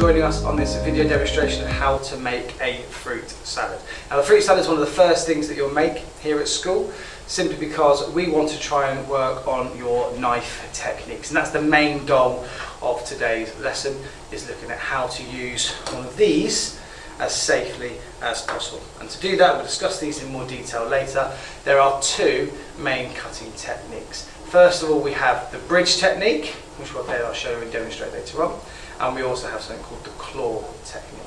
joining us on this video demonstration of how to make a fruit salad. Now the fruit salad is one of the first things that you'll make here at school, simply because we want to try and work on your knife techniques, and that's the main goal of today's lesson, is looking at how to use one of these as safely as possible. And to do that, we'll discuss these in more detail later. There are two main cutting techniques. First of all, we have the bridge technique, which I'll show and demonstrate later on, and we also have something called the claw technique.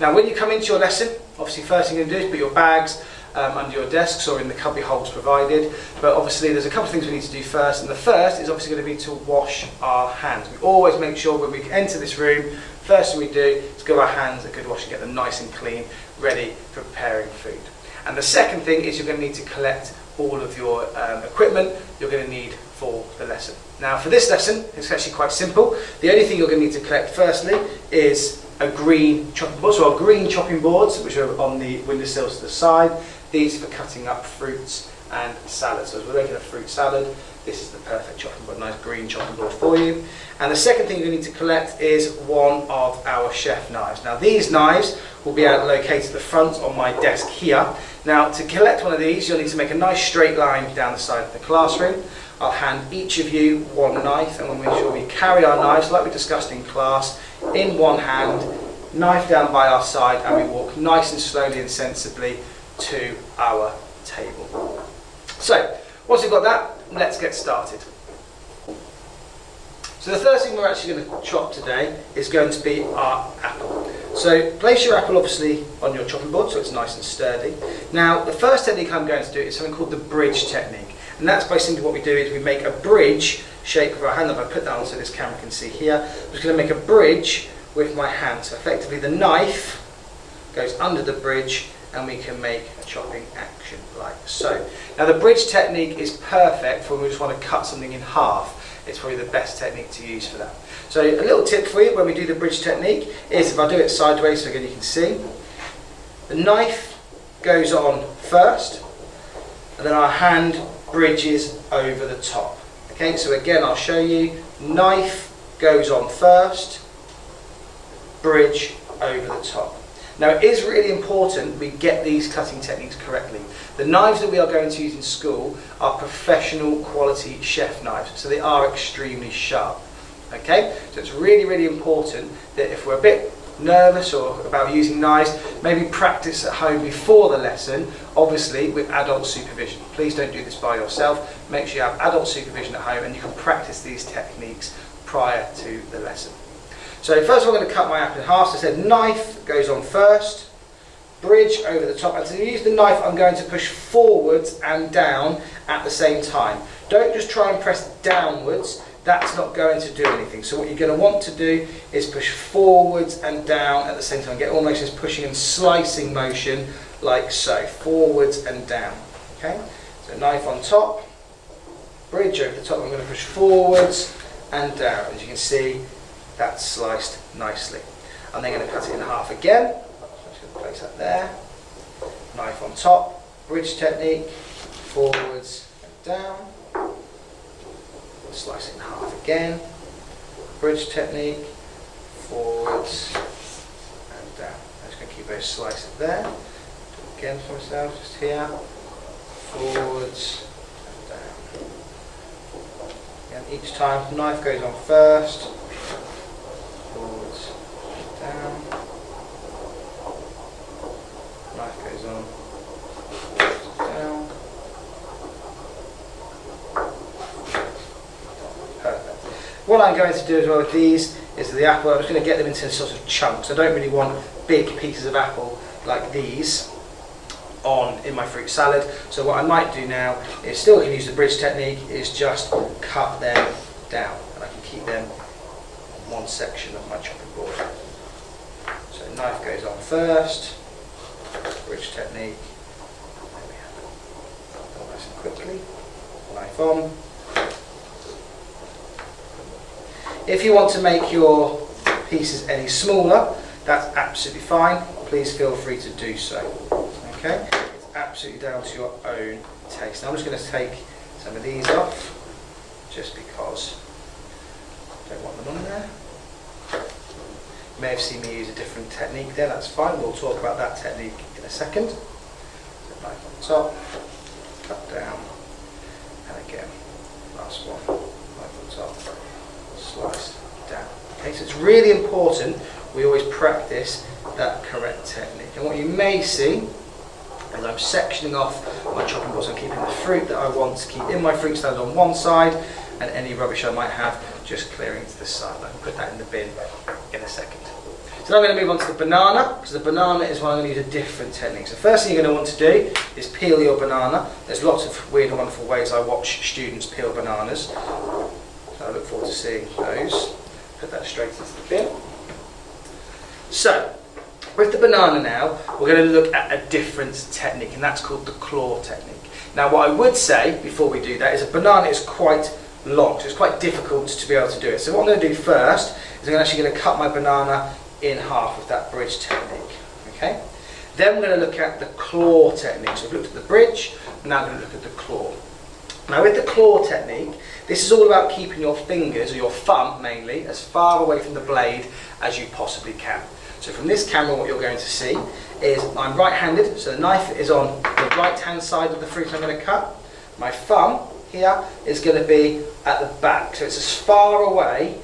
Now when you come into your lesson, obviously first thing you're going to do is put your bags under your desks or in the cubby holes provided, but obviously there's a couple of things we need to do first, and the first is obviously going to be to wash our hands. We always make sure when we enter this room, first thing we do is give our hands a good wash and get them nice and clean, ready for preparing food. And the second thing is you're going to need to collect all of your equipment you're going to need for the lesson. Now for this lesson, it's actually quite simple. The only thing you're going to need to collect firstly is a green chopping board. So our green chopping boards, which are on the windowsills to the side, these are for cutting up fruits and salads. So as we're making a fruit salad, this is the perfect chopping board, nice green chopping board for you. And the second thing you need to collect is one of our chef knives. Now these knives will be located at the front on my desk here. Now to collect one of these, you'll need to make a nice straight line down the side of the classroom. I'll hand each of you one knife, and we'll make sure we carry our knives, like we discussed in class, in one hand, knife down by our side, and we walk nice and slowly and sensibly to our table. So, once we've got that, let's get started. So the first thing we're actually going to chop today is going to be our apple. So place your apple obviously on your chopping board so it's nice and sturdy. Now the first technique I'm going to do is something called the bridge technique. And that's basically what we do is we make a bridge shape with our hand. If I put that on so this camera can see here, I'm just going to make a bridge with my hand. So effectively the knife goes under the bridge and we can make a chopping action like so. Now the bridge technique is perfect for when we just want to cut something in half. It's probably the best technique to use for that. So a little tip for you when we do the bridge technique is if I do it sideways, so again you can see, the knife goes on first and then our hand bridges over the top. Okay, so again I'll show you, knife goes on first, bridge over the top. Now it is really important we get these cutting techniques correctly. The knives that we are going to use in school are professional quality chef knives, so they are extremely sharp. Okay, so it's really, really important that if we're a bit nervous or about using knives, maybe practice at home before the lesson, obviously with adult supervision. Please don't do this by yourself. Make sure you have adult supervision at home and you can practice these techniques prior to the lesson. So first of all, I'm going to cut my apple in half. So I said knife goes on first, bridge over the top, and to use the knife I'm going to push forwards and down at the same time. Don't just try and press downwards, that's not going to do anything. So what you're going to want to do is push forwards and down at the same time. Get almost this pushing and slicing motion like so, forwards and down. Okay, so knife on top, bridge over the top, I'm going to push forwards and down. As you can see, that's sliced nicely. I'm then going to cut it in half again. So I'm just going to place that there. Knife on top, bridge technique, forwards and down. Slice it in half again, bridge technique, forwards and down. I'm just going to keep those slices there. Do it again for myself, just here, forwards and down. And each time the knife goes on first, forwards and down. Knife goes on, forwards and down. What I'm going to do as well with these is the apple, I'm just going to get them into sort of chunks. I don't really want big pieces of apple like these in my fruit salad. So what I might do now is, still can use the bridge technique, is just cut them down. And I can keep them on one section of my chopping board. So knife goes on first, bridge technique. There we have it. Go nice and quickly. Knife on. If you want to make your pieces any smaller, that's absolutely fine. Please feel free to do so. Okay? It's absolutely down to your own taste. Now I'm just going to take some of these off, just because I don't want them on there. You may have seen me use a different technique there, that's fine. We'll talk about that technique in a second. So knife on top, cut down, and again, last one, knife on top, slice down. Okay, so it's really important we always practice that correct technique. And what you may see is I'm sectioning off my chopping board, so I'm keeping the fruit that I want to keep in my fruit stand on one side, and any rubbish I might have just clearing to the side. I can put that in the bin in a second. So now I'm going to move on to the banana, because the banana is one I'm going to use a different technique. So first thing you're going to want to do is peel your banana. There's lots of weird and wonderful ways I watch students peel bananas. So I look forward to seeing those. Put that straight into the bin. So, with the banana now, we're going to look at a different technique, and that's called the claw technique. Now what I would say before we do that is a banana is quite long, so it's quite difficult to be able to do it. So what I'm going to do first is I'm actually going to cut my banana in half with that bridge technique. Okay? Then we're going to look at the claw technique. So we've looked at the bridge, now we're going to look at the claw. Now with the claw technique, this is all about keeping your fingers, or your thumb mainly, as far away from the blade as you possibly can. So from this camera what you're going to see is I'm right-handed, so the knife is on the right-hand side of the fruit I'm going to cut. My thumb here is going to be at the back, so it's as far away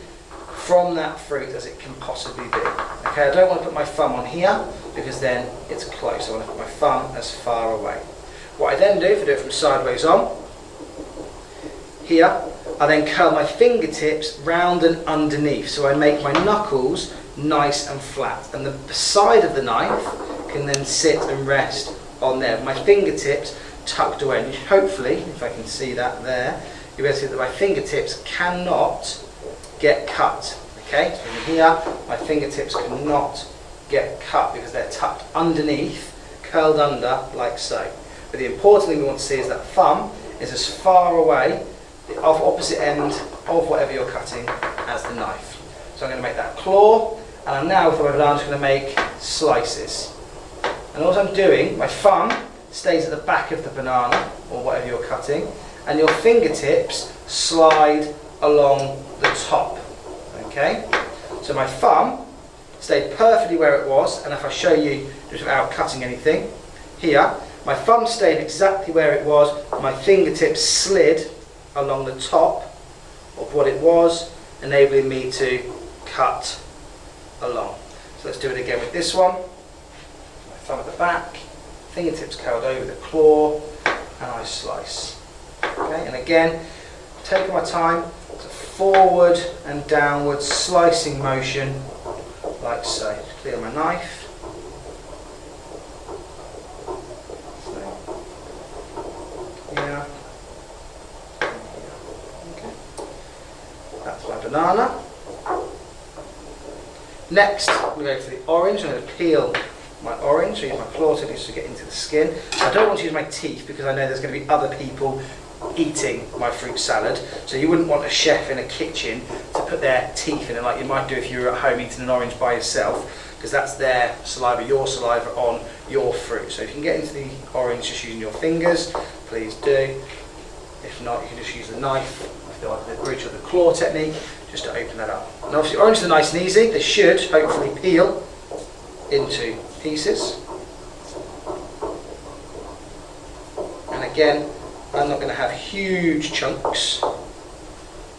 from that fruit as it can possibly be. Okay, I don't want to put my thumb on here because then it's close. I want to put my thumb as far away. What I then do, if I do it from sideways on, here, I then curl my fingertips round and underneath, so I make my knuckles nice and flat, and the side of the knife can then sit and rest on there. My fingertips tucked away, and hopefully, if I can see that there, you'll be able to see that my fingertips cannot get cut. Okay, so from here, my fingertips cannot get cut because they're tucked underneath, curled under like so. But the important thing we want to see is that thumb is as far away, the opposite end of whatever you're cutting, as the knife. So I'm going to make that claw, and I'm now with my banana just going to make slices. And all I'm doing, my thumb stays at the back of the banana, or whatever you're cutting, and your fingertips slide along the top. Okay? So my thumb stayed perfectly where it was, and if I show you just without cutting anything, here, my thumb stayed exactly where it was, my fingertips slid along the top of what it was, enabling me to cut along. So let's do it again with this one. My thumb at the back, fingertips curled over the claw, and I slice. Okay, and again, taking my time, it's a forward and downward slicing motion, like so. Just clear my knife. Yeah. Okay. That's my banana. Next, we go for the orange. I'm going to peel my orange, so use my claw technique to get into the skin. I don't want to use my teeth because I know there's going to be other people eating my fruit salad, so you wouldn't want a chef in a kitchen to put their teeth in it like you might do if you were at home eating an orange by yourself, because that's their saliva, your saliva on your fruit. So if you can get into the orange just using your fingers, please do. If not, you can just use the knife, the bridge or the claw technique, just to open that up. And obviously oranges are nice and easy. They should hopefully peel into pieces. And again, I'm not going to have huge chunks.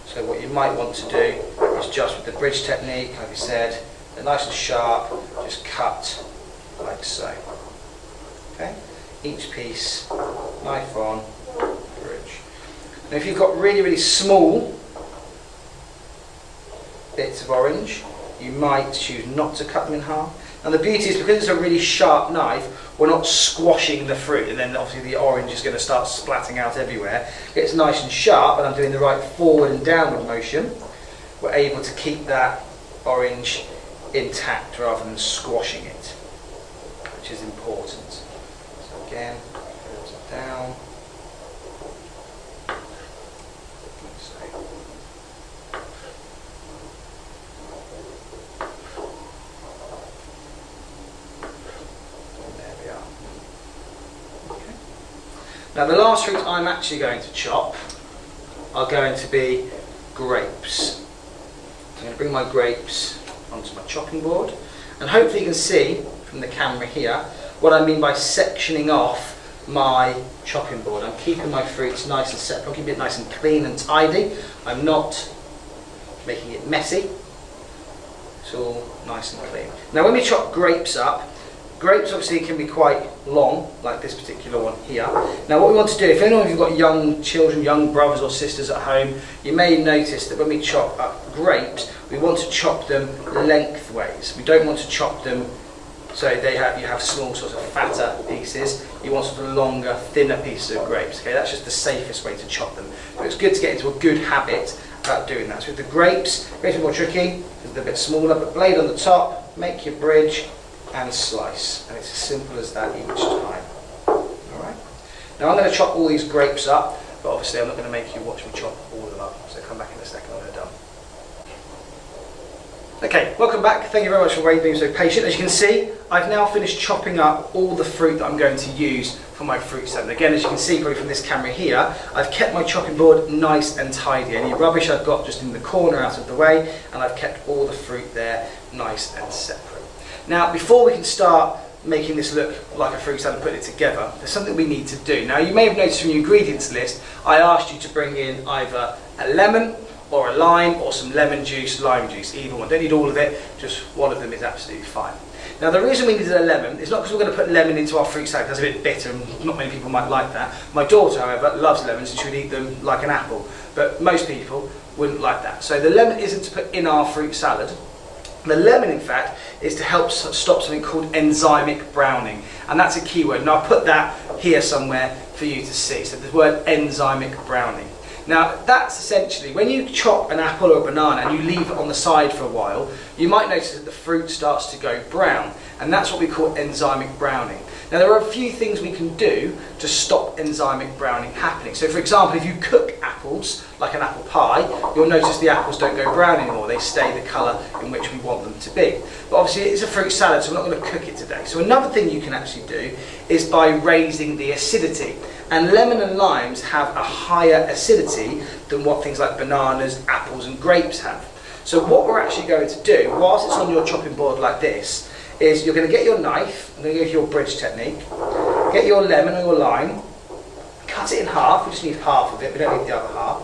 So what you might want to do is just with the bridge technique, like I said, they're nice and sharp, just cut like so. Okay? Each piece, knife on, bridge. Now if you've got really, really small bits of orange, you might choose not to cut them in half. And the beauty is, because it's a really sharp knife, we're not squashing the fruit, and then obviously the orange is going to start splatting out everywhere. It's nice and sharp, and I'm doing the right forward and downward motion. We're able to keep that orange intact rather than squashing it, which is important. So again, goes down. Now the last fruit I'm actually going to chop are going to be grapes. So I'm going to bring my grapes onto my chopping board. And hopefully you can see from the camera here what I mean by sectioning off my chopping board. I'm keeping my fruits nice and separate. I'm keeping it nice and clean and tidy. I'm not making it messy. It's all nice and clean. Now when we chop grapes up, grapes obviously can be quite long, like this particular one here. Now what we want to do, if anyone of you have got young children, young brothers or sisters at home, you may notice that when we chop up grapes, we want to chop them lengthways. We don't want to chop them so you have small sort of fatter pieces. You want sort of longer, thinner pieces of grapes. Okay, that's just the safest way to chop them. So it's good to get into a good habit about doing that. So with the grapes are more tricky because they're a bit smaller, but blade on the top, make your bridge and slice. And it's as simple as that each time. Alright. Now I'm going to chop all these grapes up, but obviously I'm not going to make you watch me chop all of them up. So come back in a second when they're done. Okay, welcome back. Thank you very much for being so patient. As you can see, I've now finished chopping up all the fruit that I'm going to use for my fruit salad. Again, as you can see probably from this camera here, I've kept my chopping board nice and tidy. Any rubbish I've got just in the corner out of the way, and I've kept all the fruit there nice and separate. Now, before we can start making this look like a fruit salad and putting it together, there's something we need to do. Now, you may have noticed from your ingredients list, I asked you to bring in either a lemon or a lime or some lemon juice, lime juice, either one. Don't need all of it, just one of them is absolutely fine. Now the reason we needed a lemon is not because we're going to put lemon into our fruit salad, that's a bit bitter and not many people might like that. My daughter, however, loves lemons and she would eat them like an apple, but most people wouldn't like that. So the lemon isn't to put in our fruit salad. The lemon, in fact, is to help stop something called enzymatic browning, and that's a key word. And I'll put that here somewhere for you to see. So the word enzymatic browning. Now that's essentially, when you chop an apple or a banana and you leave it on the side for a while, you might notice that the fruit starts to go brown, and that's what we call enzymatic browning. Now there are a few things we can do to stop enzymatic browning happening. So for example, if you cook apples, like an apple pie, you'll notice the apples don't go brown anymore, they stay the colour in which we want them to be. But obviously it's a fruit salad, so we're not going to cook it today. So another thing you can actually do is by raising the acidity. And lemon and limes have a higher acidity than what things like bananas, apples and grapes have. So what we're actually going to do, whilst it's on your chopping board like this, is you're going to get your knife, I'm going to go your bridge technique, get your lemon or your lime, cut it in half, we just need half of it, we don't need the other half.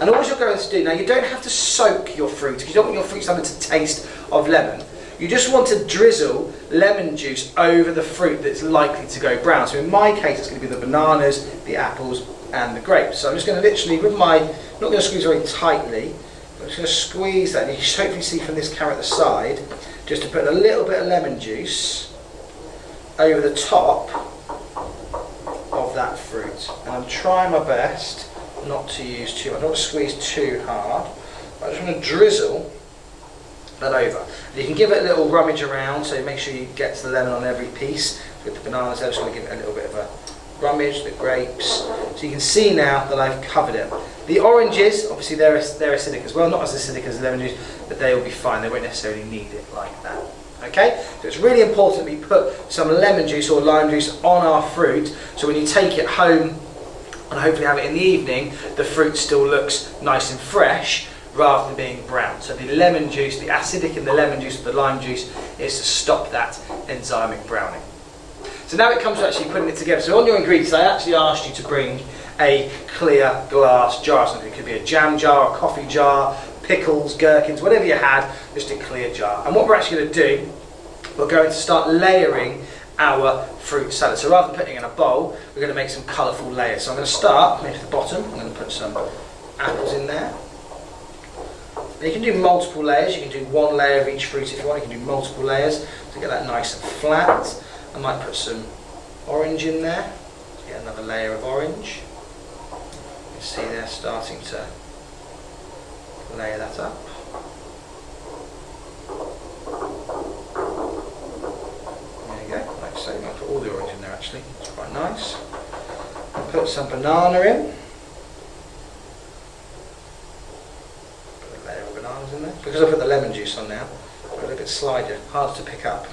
And all you're going to do, now you don't have to soak your fruit, because you don't want your fruit salad to taste of lemon. You just want to drizzle lemon juice over the fruit that's likely to go brown. So in my case, it's going to be the bananas, the apples, and the grapes. So I'm just going to literally, with my, not going to squeeze very tightly, I'm just going to squeeze that. And you can hopefully see from this camera at the side, just to put a little bit of lemon juice over the top of that fruit. And I'm trying my best not to use too much. I don't want to squeeze too hard. I just want to drizzle that over. You can give it a little rummage around, so make sure you get the lemon on every piece. With the bananas, I'm just going to give it a little bit of a rummage, the grapes. So you can see now that I've covered it. The oranges, obviously they're acidic as well, not as acidic as the lemon juice, but they will be fine, they won't necessarily need it like that. Okay, so it's really important that we put some lemon juice or lime juice on our fruit, so when you take it home and hopefully have it in the evening, the fruit still looks nice and fresh, rather than being brown. So the lemon juice, the acidic in the lemon juice, the lime juice, is to stop that enzymatic browning. So now it comes to actually putting it together. So on your ingredients, I actually asked you to bring a clear glass jar. So it could be a jam jar, a coffee jar, pickles, gherkins, whatever you had, just a clear jar. And what we're actually going to do, we're going to start layering our fruit salad. So rather than putting it in a bowl, we're going to make some colourful layers. So I'm going to start maybe at the bottom. I'm going to put some apples in there. And you can do multiple layers, you can do one layer of each fruit if you want, you can do multiple layers to get that nice and flat. I might put some orange in there, get another layer of orange. You can see they're starting to layer that up. There you go, like so, you might put all the orange in there actually, it's quite nice. Put some banana in. In there. Because I put the lemon juice on now, it's a little bit slider, hard to pick up.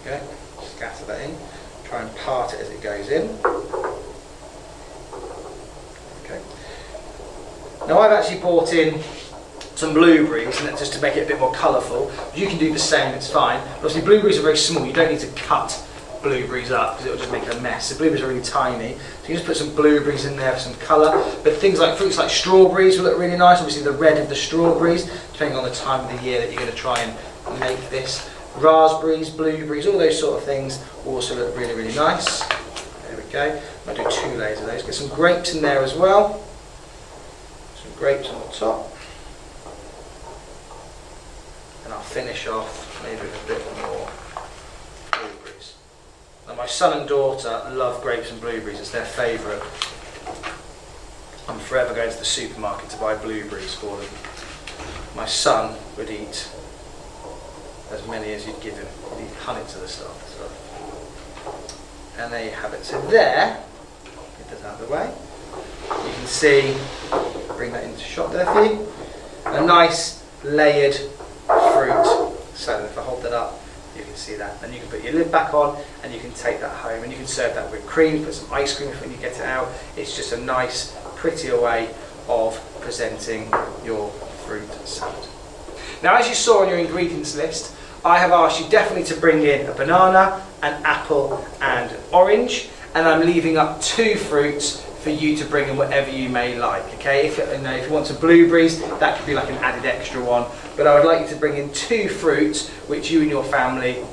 There you go, scatter that in, try and part it as it goes in. Okay. Now I've actually bought in some blueberries, and just to make it a bit more colourful. You can do the same, it's fine. But obviously blueberries are very small, you don't need to cut blueberries up because it'll just make a mess. The blueberries are really tiny, so you just put some blueberries in there for some colour. But things like fruits like strawberries will look really nice. Obviously the red of the strawberries, depending on the time of the year that you're going to try and make this. Raspberries, blueberries, all those sort of things also look really, really nice. There we go. I'm going to do 2 layers of those. Get some grapes in there as well. Some grapes on the top. And I'll finish off maybe with a bit more blueberries. Now my son and daughter love grapes and blueberries, it's their favourite. I'm forever going to the supermarket to buy blueberries for them. My son would eat as many as you'd give him. He'd eat hundreds of the stuff. So. And there you have it. So there, get that out of the way. You can see, bring that into shot there for you, a nice layered fruit salad. If I hold that up, you can see that. And you can put your lid back on and you can take that home and you can serve that with cream, put some ice cream when you get it out. It's just a nice, prettier way of presenting your fruit salad. Now, as you saw on your ingredients list, I have asked you definitely to bring in a banana, an apple and an orange, and I'm leaving up 2 fruits for you to bring in whatever you may like, okay? If you want some blueberries, that could be like an added extra one, but I would like you to bring in 2 fruits which you and your family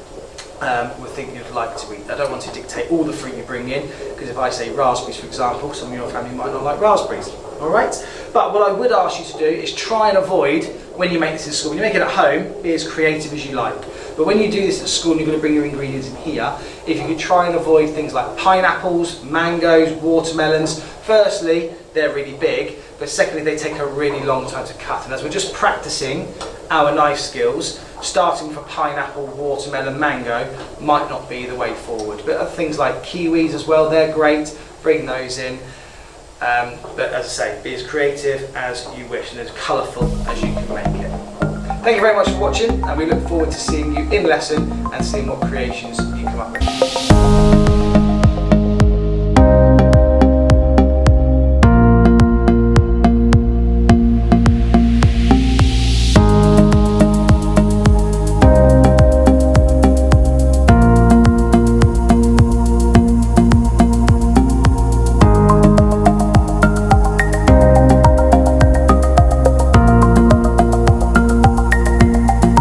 would think you'd like to eat. I don't want to dictate all the fruit you bring in, because if I say raspberries, for example, some of your family might not like raspberries, all right? But what I would ask you to do is try and avoid, when you make this in school, when you make it at home, be as creative as you like. But when you do this at school and you're going to bring your ingredients in here, if you could try and avoid things like pineapples, mangoes, watermelons. Firstly, they're really big, but secondly, they take a really long time to cut. And as we're just practicing our knife skills, starting for pineapple, watermelon, mango might not be the way forward. But things like kiwis as well, they're great. Bring those in. But as I say, be as creative as you wish and as colourful as you can make it. Thank you very much for watching, and we look forward to seeing you in lesson and seeing what creations you come up with.